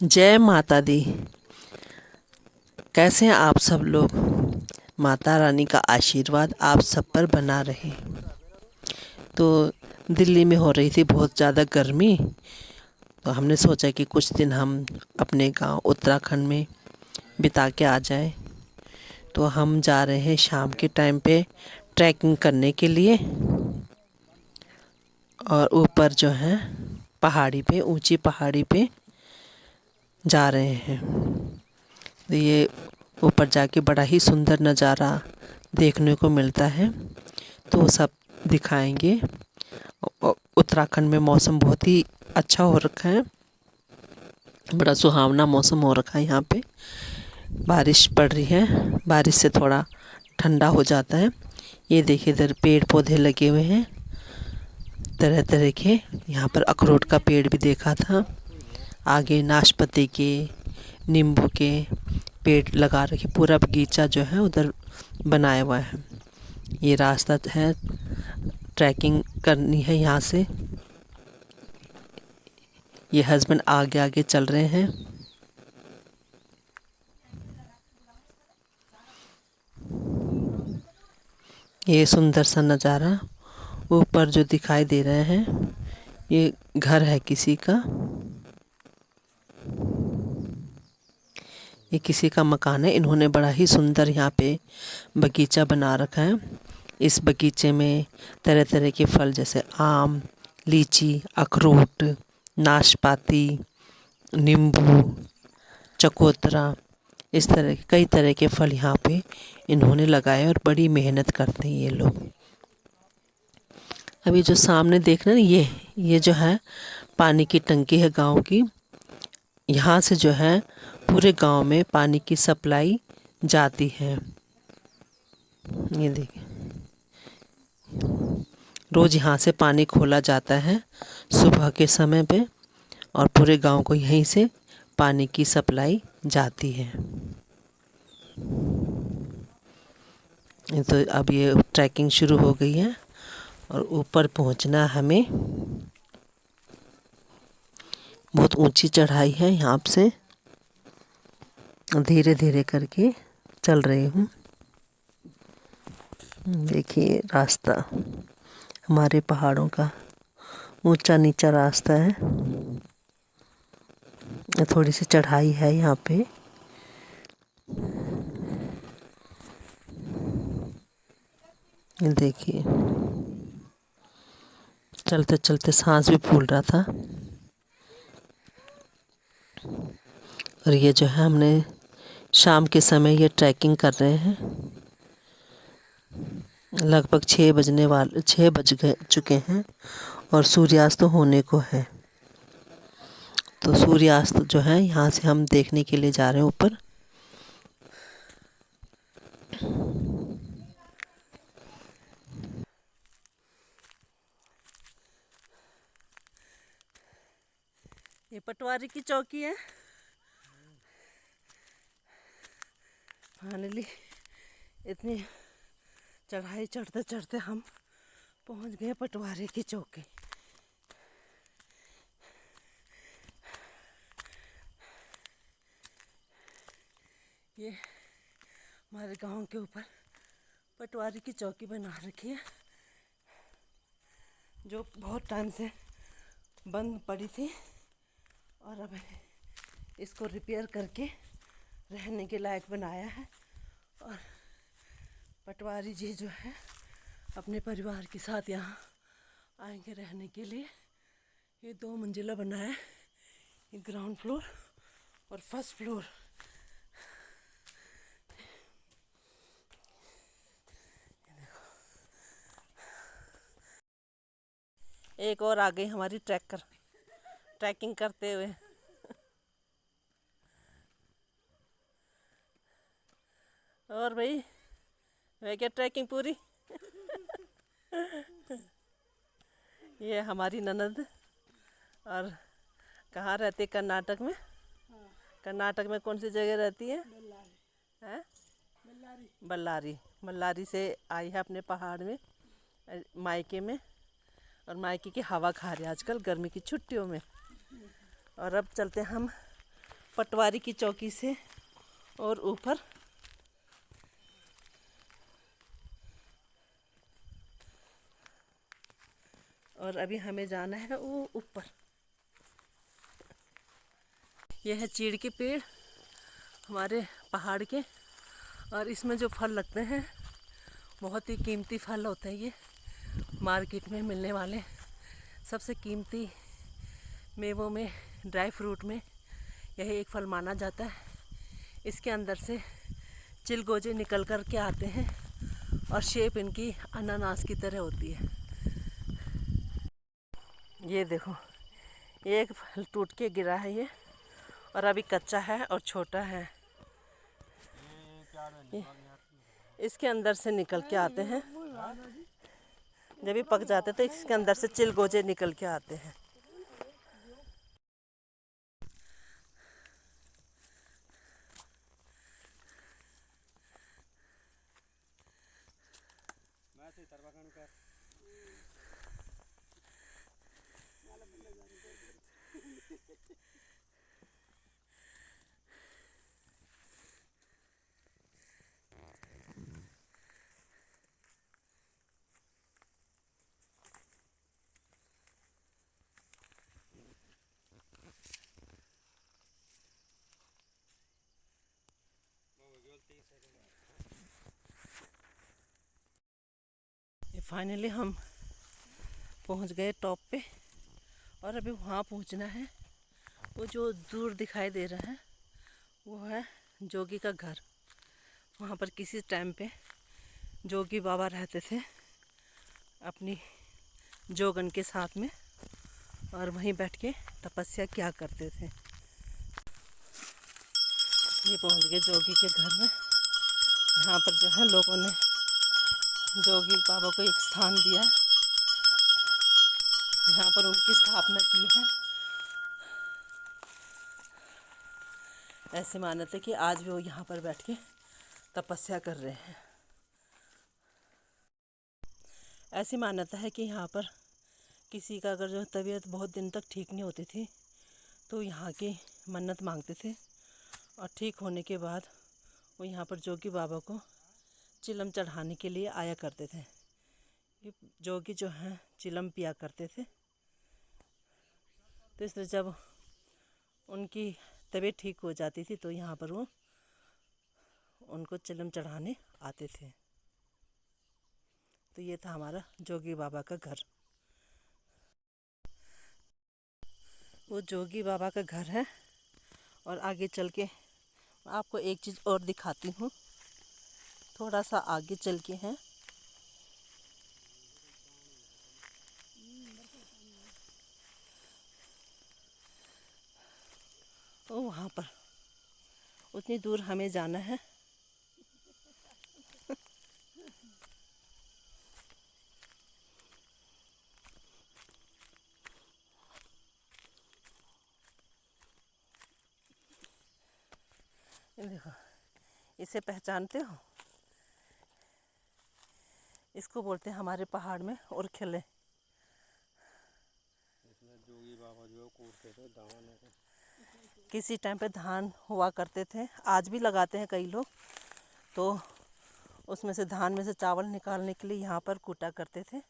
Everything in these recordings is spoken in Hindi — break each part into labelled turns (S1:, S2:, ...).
S1: जय माता दी। कैसे हैं आप सब लोग। माता रानी का आशीर्वाद आप सब पर बना रहे। तो दिल्ली में हो रही थी बहुत ज़्यादा गर्मी, तो हमने सोचा कि कुछ दिन हम अपने गांव उत्तराखंड में बिता के आ जाएं। तो हम जा रहे हैं शाम के टाइम पे ट्रैकिंग करने के लिए। और ऊपर जो है पहाड़ी पे, ऊंची पहाड़ी पे जा रहे हैं। तो ये ऊपर जाके बड़ा ही सुंदर नज़ारा देखने को मिलता है, तो वो सब दिखाएंगे। उत्तराखंड में मौसम बहुत ही अच्छा हो रखा है, बड़ा सुहावना मौसम हो रखा है। यहाँ पे बारिश पड़ रही है, बारिश से थोड़ा ठंडा हो जाता है। ये देखिए इधर पेड़ पौधे लगे हुए हैं तरह तरह के। यहाँ पर अखरोट का पेड़ भी देखा था, आगे नाशपाती के, नींबू के पेड़ लगा रखे। पूरा बगीचा जो है उधर बनाया हुआ है। ये रास्ता है, ट्रैकिंग करनी है यहाँ से। ये हस्बैंड आगे आगे चल रहे हैं। ये सुंदर सा नज़ारा ऊपर जो दिखाई दे रहे हैं, ये घर है किसी का। ये किसी का मकान है। इन्होंने बड़ा ही सुंदर यहाँ पे बगीचा बना रखा है। इस बगीचे में तरह तरह के फल जैसे आम, लीची, अखरोट, नाशपाती, नींबू, चकोतरा, इस तरह के कई तरह के फल यहाँ पे इन्होंने लगाए और बड़ी मेहनत करते हैं ये लोग। अभी जो सामने देख रहे हैं ये जो है पानी की टंकी है गांव की। यहाँ से जो है पूरे गांव में पानी की सप्लाई जाती है। ये देखिए रोज़ यहाँ से पानी खोला जाता है सुबह के समय पे, और पूरे गांव को यहीं से पानी की सप्लाई जाती है। तो अब ये ट्रैकिंग शुरू हो गई है और ऊपर पहुंचना हमें। बहुत ऊंची चढ़ाई है, यहाँ से धीरे धीरे करके चल रही हूँ। देखिए रास्ता हमारे पहाड़ों का ऊंचा नीचा रास्ता है। थोड़ी सी चढ़ाई है यहाँ पे। देखिए चलते चलते सांस भी फूल रहा था। और ये जो है हमने शाम के समय ये ट्रैकिंग कर रहे हैं। लगभग 6 बज गए चुके हैं और सूर्यास्त होने को है। तो सूर्यास्त जो है यहाँ से हम देखने के लिए जा रहे हैं ऊपर। ये पटवारी की चौकी है। फाइनली इतनी चढ़ाई चढ़ते चढ़ते हम पहुंच गए पटवारी की चौकी। ये हमारे गांव के ऊपर पटवारी की चौकी बना रखी है, जो बहुत टाइम से बंद पड़ी थी और अब इसको रिपेयर करके रहने के लायक बनाया है। और पटवारी जी जो है अपने परिवार के साथ यहाँ आएंगे रहने के लिए। ये 2 मंजिला बना है, ये ग्राउंड फ्लोर और फर्स्ट फ्लोर। एक और आ गई हमारी ट्रैकिंग करते हुए। और भाई वे क्या ट्रैकिंग पूरी। ये हमारी ननद। और कहाँ रहती है? कर्नाटक में। कर्नाटक में कौन सी जगह रहती है? हैं? बल्लारी। बल्लारी से आई है अपने पहाड़ में, मायके में। और मायके की हवा खा रहे हैं आजकल गर्मी की छुट्टियों में। और अब चलते हैं हम पटवारी की चौकी से और ऊपर और अभी हमें जाना है वो ऊपर। यह है चीड़ के पेड़ हमारे पहाड़ के, और इसमें जो फल लगते हैं बहुत ही कीमती फल होते हैं। ये मार्केट में मिलने वाले सबसे कीमती मेवों में, ड्राई फ्रूट में यह एक फल माना जाता है। इसके अंदर से चिलगोजे निकल कर के आते हैं और शेप इनकी अनानास की तरह होती है। ये देखो, एक फल टूट के गिरा है ये, और अभी कच्चा है और छोटा है। इसके अंदर से निकल के आते हैं, जब ये पक जाते तो इसके अंदर से चिलगोजे निकल के आते हैं। फाइनली हम पहुंच गए टॉप पे, और अभी वहाँ पहुंचना है। वो जो दूर दिखाई दे रहा है वो है जोगी का घर। वहाँ पर किसी टाइम पे जोगी बाबा रहते थे अपनी जोगन के साथ में, और वहीं बैठ के तपस्या किया करते थे। ये पहुँच गए जोगी के घर में। यहाँ पर जो है लोगों ने जोगी बाबा को एक स्थान दिया, यहाँ पर उनकी स्थापना की है। ऐसे मानते कि आज भी वो यहाँ पर बैठ के तपस्या कर रहे हैं। ऐसी मान्यता है कि यहाँ पर किसी का अगर जो तबीयत बहुत दिन तक ठीक नहीं होती थी तो यहाँ की मन्नत मांगते थे, और ठीक होने के बाद वो यहाँ पर जोगी बाबा को चिलम चढ़ाने के लिए आया करते थे। ये जोगी जो हैं चिलम पिया करते थे, तो इसलिए जब उनकी तबीयत ठीक हो जाती थी तो यहाँ पर वो उनको चिलम चढ़ाने आते थे। तो ये था हमारा जोगी बाबा का घर। वो जोगी बाबा का घर है, और आगे चल के आपको एक चीज़ और दिखाती हूँ। थोड़ा सा आगे चल के हैं, तो वहाँ पर उतनी दूर हमें जाना है। देखो, इसे पहचानते हो? इसको बोलते हैं हमारे पहाड़ में और खिले।
S2: इसमें जोगी बाबा जो कूटते थे धान,
S1: किसी टाइम पे धान हुआ करते थे, आज भी लगाते हैं कई लोग। तो उसमें से धान में से चावल निकालने के लिए यहाँ पर कूटा करते थे।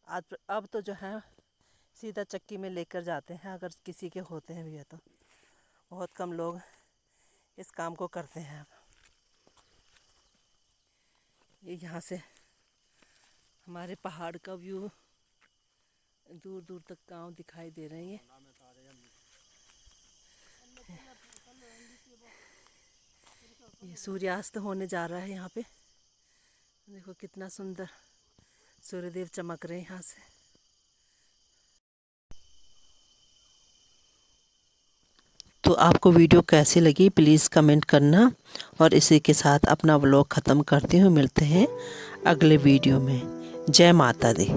S1: आज अब तो जो है सीधा चक्की में लेकर जाते हैं, अगर किसी के होते हैं भी तो बहुत कम लोग इस काम को करते हैं। अब ये यहाँ से हमारे पहाड़ का व्यू दूर दूर तक गांव दिखाई दे रहे हैं। ये सूर्यास्त होने जा रहा है यहाँ पे। देखो कितना सुंदर सूर्यदेव चमक रहे हैं यहाँ से। तो आपको वीडियो कैसी लगी प्लीज़ कमेंट करना, और इसी के साथ अपना व्लॉग ख़त्म करती हूँ। मिलते हैं अगले वीडियो में। जय माता दी।